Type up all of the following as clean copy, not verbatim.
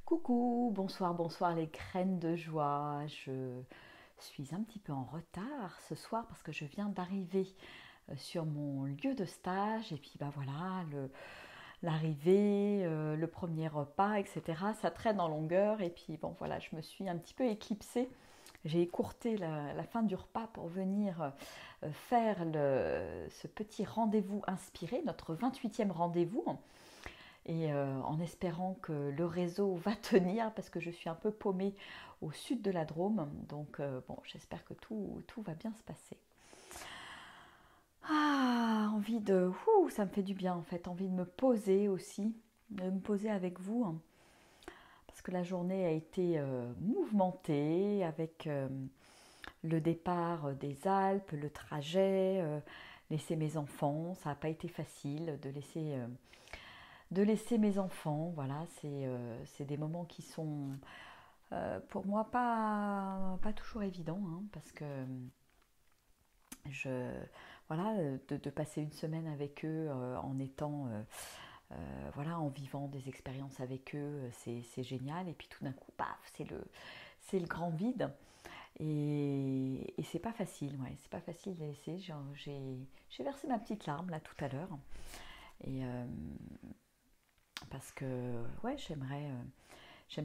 Coucou, bonsoir, bonsoir les graines de joie. Je suis un petit peu en retard ce soir parce que je viens d'arriver sur mon lieu de stage et puis bah voilà, l'arrivée, le premier repas, etc. Ça traîne en longueur et puis bon voilà, je me suis un petit peu éclipsée. J'ai écourté la fin du repas pour venir faire ce petit rendez-vous inspiré, notre 28e rendez-vous et en espérant que le réseau va tenir parce que je suis un peu paumée au sud de la Drôme. Donc bon, j'espère que tout va bien se passer. Ah, envie de... ça me fait du bien en fait, envie de me poser aussi, de me poser avec vous, hein, parce que la journée a été mouvementée avec le départ des Alpes, le trajet, laisser mes enfants. Ça n'a pas été facile de laisser mes enfants. Voilà, c'est des moments qui sont pour moi pas toujours évidents, hein, parce que je, voilà, de passer une semaine avec eux en étant, voilà, en vivant des expériences avec eux, c'est génial. Et puis tout d'un coup, paf, c'est le grand vide. Et c'est pas facile, ouais, c'est pas facile de laisser. J'ai versé ma petite larme là tout à l'heure. Et parce que, ouais, j'aimerais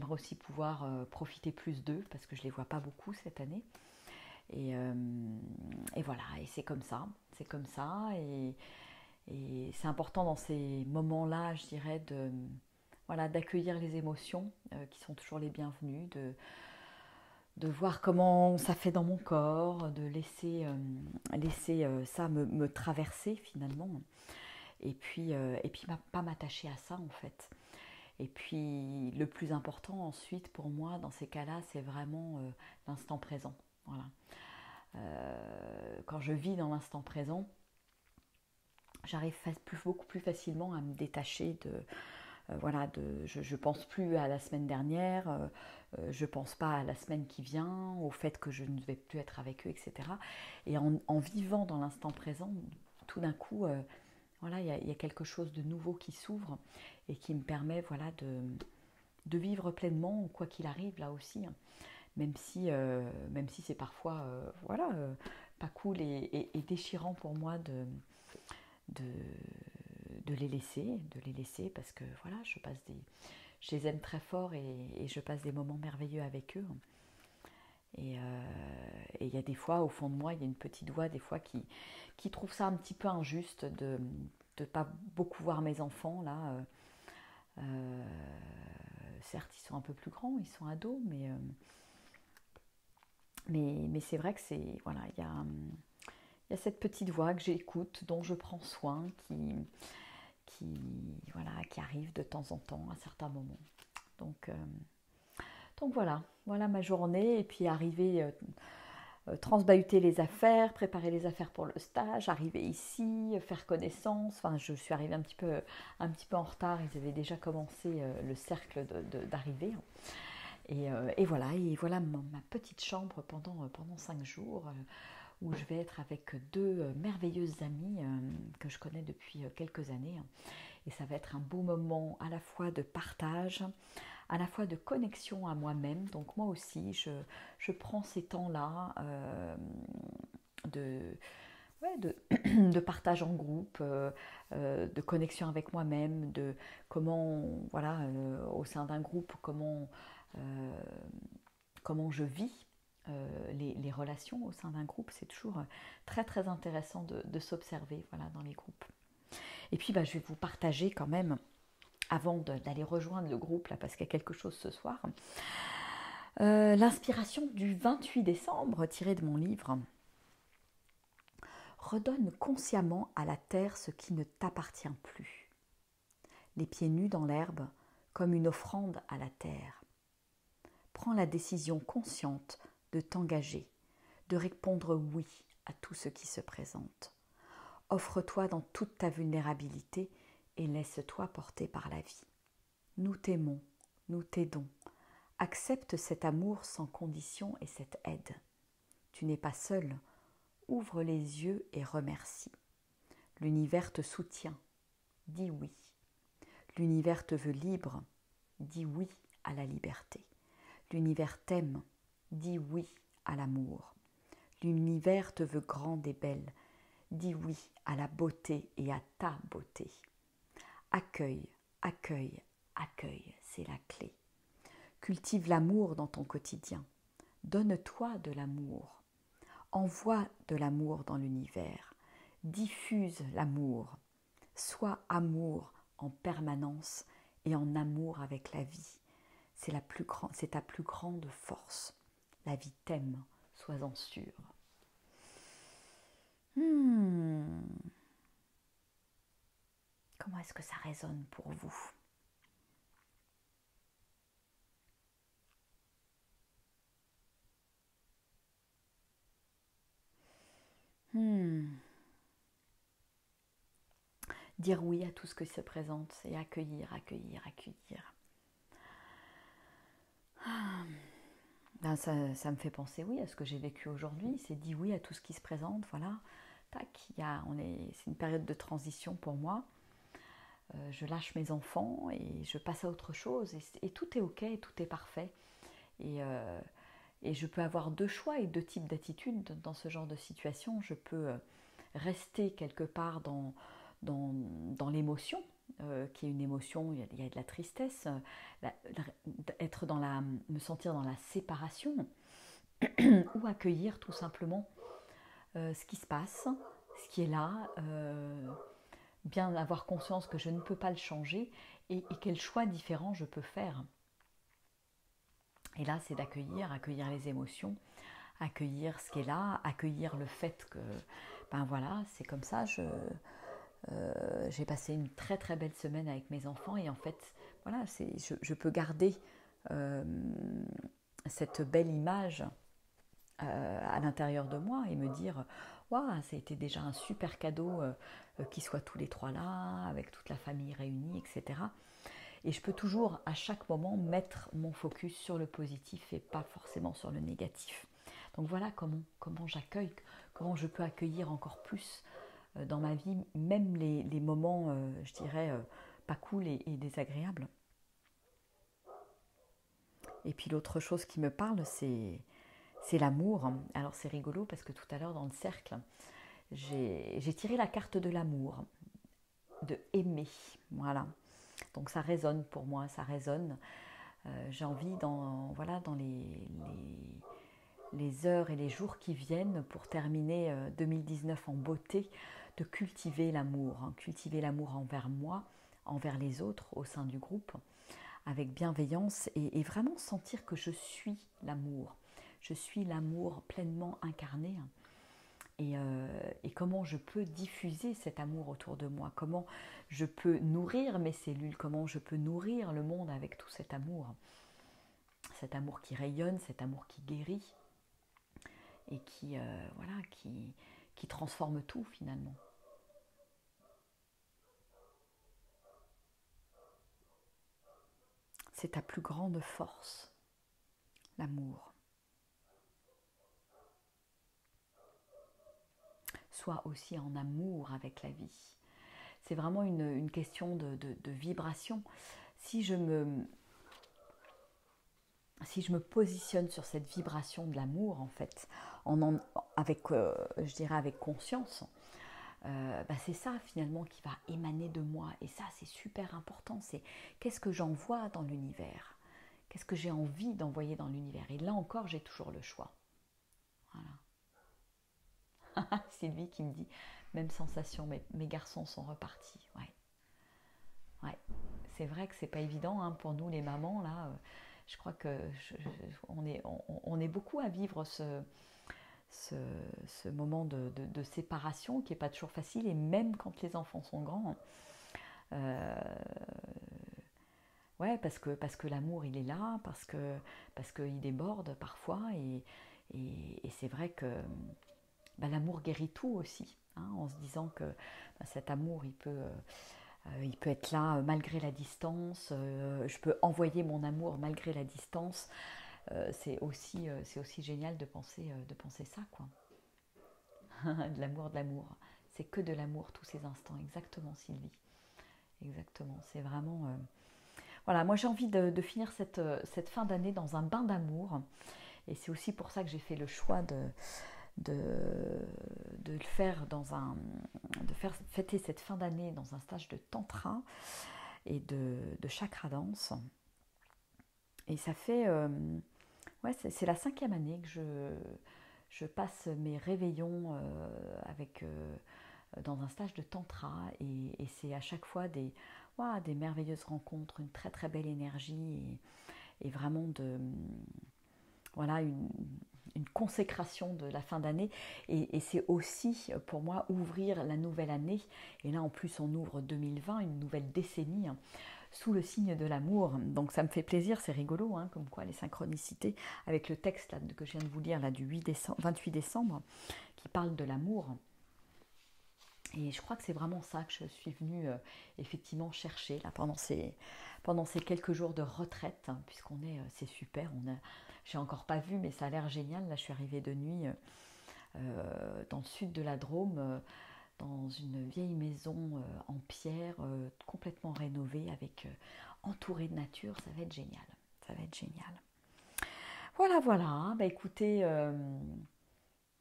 aussi pouvoir profiter plus d'eux parce que je les vois pas beaucoup cette année. Et, euh, et voilà, et c'est comme ça, et c'est important dans ces moments-là, je dirais, voilà, d'accueillir les émotions qui sont toujours les bienvenues, de voir comment ça fait dans mon corps, de laisser ça me traverser finalement, et puis pas m'attacher à ça en fait. Et puis le plus important ensuite pour moi dans ces cas-là, c'est vraiment l'instant présent. Voilà. Quand je vis dans l'instant présent, j'arrive beaucoup plus facilement à me détacher voilà, je pense plus à la semaine dernière, je pense pas à la semaine qui vient, au fait que je ne vais plus être avec eux, etc. Et en vivant dans l'instant présent, tout d'un coup, voilà, il y a quelque chose de nouveau qui s'ouvre et qui me permet, voilà, de vivre pleinement, quoi qu'il arrive là aussi, hein. Même si c'est parfois, voilà, pas cool et déchirant pour moi de, de les laisser parce que voilà, je les aime très fort et je passe des moments merveilleux avec eux. Et il y a des fois, au fond de moi, il y a une petite voix des fois qui trouve ça un petit peu injuste de ne pas beaucoup voir mes enfants là. Euh, Certes, ils sont un peu plus grands, ils sont ados, mais c'est vrai que c'est voilà, il y a cette petite voix que j'écoute, dont je prends soin, qui, voilà, qui arrive de temps en temps à certains moments. Donc, euh, donc voilà, voilà ma journée. Et puis arriver, transbahuter les affaires, préparer les affaires pour le stage, arriver ici, faire connaissance. Enfin, je suis arrivée un petit peu en retard. Ils avaient déjà commencé le cercle d'arrivée. Et voilà ma petite chambre pendant 5 jours où je vais être avec deux merveilleuses amies que je connais depuis quelques années. Et ça va être un beau moment à la fois de partage, à la fois de connexion à moi-même. Donc moi aussi, je prends ces temps-là de, ouais, de partage en groupe, de connexion avec moi-même, de comment, voilà, au sein d'un groupe, euh, comment je vis les relations au sein d'un groupe. C'est toujours très très intéressant de s'observer, voilà, dans les groupes. Et puis bah, je vais vous partager quand même, avant d'aller rejoindre le groupe, là, parce qu'il y a quelque chose ce soir, l'inspiration du 28 décembre tirée de mon livre. Redonne consciemment à la terre ce qui ne t'appartient plus. Les pieds nus dans l'herbe, comme une offrande à la terre. Prends la décision consciente de t'engager, de répondre oui à tout ce qui se présente. Offre-toi dans toute ta vulnérabilité et laisse-toi porter par la vie. Nous t'aimons, nous t'aidons. Accepte cet amour sans condition et cette aide. Tu n'es pas seul. Ouvre les yeux et remercie. L'univers te soutient. Dis oui. L'univers te veut libre. Dis oui à la liberté. L'univers t'aime, dis oui à l'amour. L'univers te veut grande et belle, dis oui à la beauté et à ta beauté. Accueille, accueille, accueille, c'est la clé. Cultive l'amour dans ton quotidien. Donne-toi de l'amour. Envoie de l'amour dans l'univers. Diffuse l'amour. Sois amour en permanence et en amour avec la vie. C'est ta plus grande force. La vie t'aime, sois-en sûr. Comment est-ce que ça résonne pour vous? Dire oui à tout ce qui se présente et accueillir, accueillir, accueillir. Ben ça me fait penser, oui, à ce que j'ai vécu aujourd'hui. C'est dit oui à tout ce qui se présente, voilà. Tac, c'est une période de transition pour moi. Je lâche mes enfants et je passe à autre chose. Et tout est ok, tout est parfait. Et je peux avoir deux choix et deux types d'attitudes dans ce genre de situation. Je peux rester quelque part dans l'émotion, qui est une émotion, il y a de la tristesse, me sentir dans la séparation, ou accueillir tout simplement ce qui se passe, ce qui est là, bien avoir conscience que je ne peux pas le changer et quel choix différent je peux faire. Et là, c'est accueillir les émotions, accueillir ce qui est là, accueillir le fait que, ben voilà, c'est comme ça, j'ai passé une très très belle semaine avec mes enfants et en fait, voilà, je peux garder cette belle image à l'intérieur de moi et me dire waouh, ça a été déjà un super cadeau qu'ils soient tous les trois là, avec toute la famille réunie, etc. Et je peux toujours à chaque moment mettre mon focus sur le positif et pas forcément sur le négatif. Donc voilà comment j'accueille, comment je peux accueillir encore plus dans ma vie, même les moments, je dirais, pas cool et désagréables. Et puis l'autre chose qui me parle, c'est l'amour. Alors c'est rigolo parce que tout à l'heure dans le cercle, j'ai tiré la carte de l'amour, de aimer. Voilà. Donc ça résonne pour moi, ça résonne. J'ai envie dans les heures et les jours qui viennent pour terminer 2019 en beauté, de cultiver l'amour envers moi, envers les autres au sein du groupe, avec bienveillance et vraiment sentir que je suis l'amour. Je suis l'amour pleinement incarné. Et comment je peux diffuser cet amour autour de moi, comment je peux nourrir mes cellules, comment je peux nourrir le monde avec tout cet amour qui rayonne, cet amour qui guérit et qui transforme tout finalement. C'est ta plus grande force, l'amour. Sois aussi en amour avec la vie. C'est vraiment une question de vibration. Si je me positionne sur cette vibration de l'amour, en fait, je dirais avec conscience, c'est ça finalement qui va émaner de moi. Et ça, c'est super important. C'est qu'est-ce que j'envoie dans l'univers? Qu'est-ce que j'ai envie d'envoyer dans l'univers? Et là encore, j'ai toujours le choix. Voilà. Sylvie qui me dit, même sensation, mes garçons sont repartis. Ouais. C'est vrai que c'est pas évident hein, pour nous les mamans là. Je crois que on est beaucoup à vivre ce moment de séparation qui n'est pas toujours facile et même quand les enfants sont grands. Ouais, parce que l'amour il est là, parce qu'il déborde parfois et c'est vrai que l'amour guérit tout aussi, hein, en se disant que cet amour il peut être là malgré la distance, je peux envoyer mon amour malgré la distance. C'est aussi génial de penser ça, quoi. De l'amour. C'est que de l'amour tous ces instants, exactement Sylvie. Exactement, c'est vraiment... voilà, moi j'ai envie de finir cette fin d'année dans un bain d'amour. Et c'est aussi pour ça que j'ai fait le choix de, de le faire de faire fêter cette fin d'année dans un stage de tantra et de chakra danse. Et ça fait, ouais, c'est la 5e année que je passe mes réveillons dans un stage de tantra et c'est à chaque fois des merveilleuses rencontres, une très très belle énergie et vraiment voilà, une consécration de la fin d'année et c'est aussi pour moi ouvrir la nouvelle année et là en plus on ouvre 2020, une nouvelle décennie sous le signe de l'amour, donc ça me fait plaisir, c'est rigolo hein, comme quoi les synchronicités avec le texte là, que je viens de vous lire là, du 28 décembre qui parle de l'amour. Et je crois que c'est vraiment ça que je suis venue effectivement chercher là, pendant ces quelques jours de retraite, hein, puisqu'on est, c'est super, j'ai encore pas vu, mais ça a l'air génial. Là, je suis arrivée de nuit dans le sud de la Drôme, dans une vieille maison en pierre, complètement rénovée, entourée de nature. Ça va être génial. Ça va être génial. Voilà, voilà. Bah écoutez,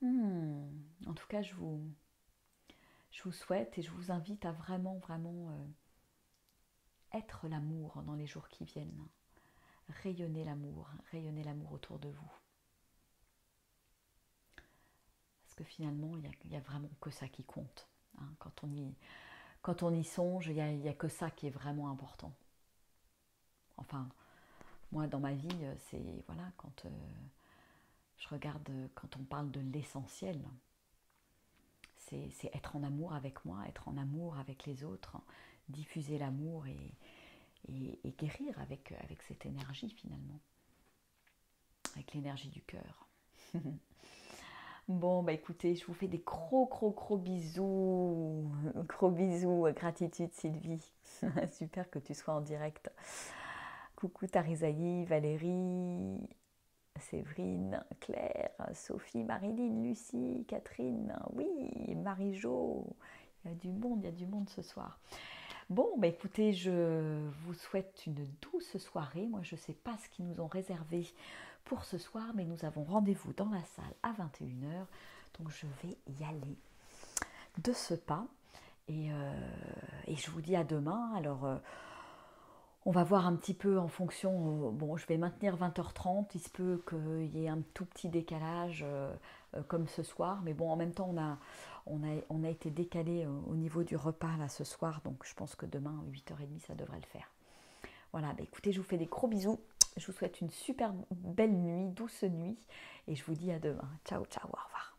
en tout cas, je vous souhaite et je vous invite à vraiment, vraiment être l'amour dans les jours qui viennent. Rayonnez l'amour autour de vous. Parce que finalement, il y a vraiment que ça qui compte. Hein. Quand on y songe, il y a que ça qui est vraiment important. Enfin, moi, dans ma vie, c'est, voilà, quand je regarde, quand on parle de l'essentiel, c'est être en amour avec moi, être en amour avec les autres, diffuser l'amour et guérir avec cette énergie finalement, avec l'énergie du cœur. Bon, bah écoutez, je vous fais des gros, gros, gros bisous. Gros bisous, gratitude Sylvie. Super que tu sois en direct. Coucou Tarisaï, Valérie, Séverine, Claire, Sophie, Marilyn, Lucie, Catherine, oui, Marie-Jo. Il y a du monde ce soir. Bon, bah écoutez, je vous souhaite une douce soirée. Moi, je ne sais pas ce qu'ils nous ont réservé pour ce soir, mais nous avons rendez-vous dans la salle à 21h. Donc, je vais y aller de ce pas. Et je vous dis à demain. Alors, on va voir un petit peu en fonction. Bon, je vais maintenir 20h30. Il se peut qu'il y ait un tout petit décalage comme ce soir. Mais bon, en même temps, on a été décalé au niveau du repas là ce soir. Donc, je pense que demain, 8h30, ça devrait le faire. Voilà, bah écoutez, je vous fais des gros bisous. Je vous souhaite une super belle nuit, douce nuit. Et je vous dis à demain. Ciao, ciao, au revoir.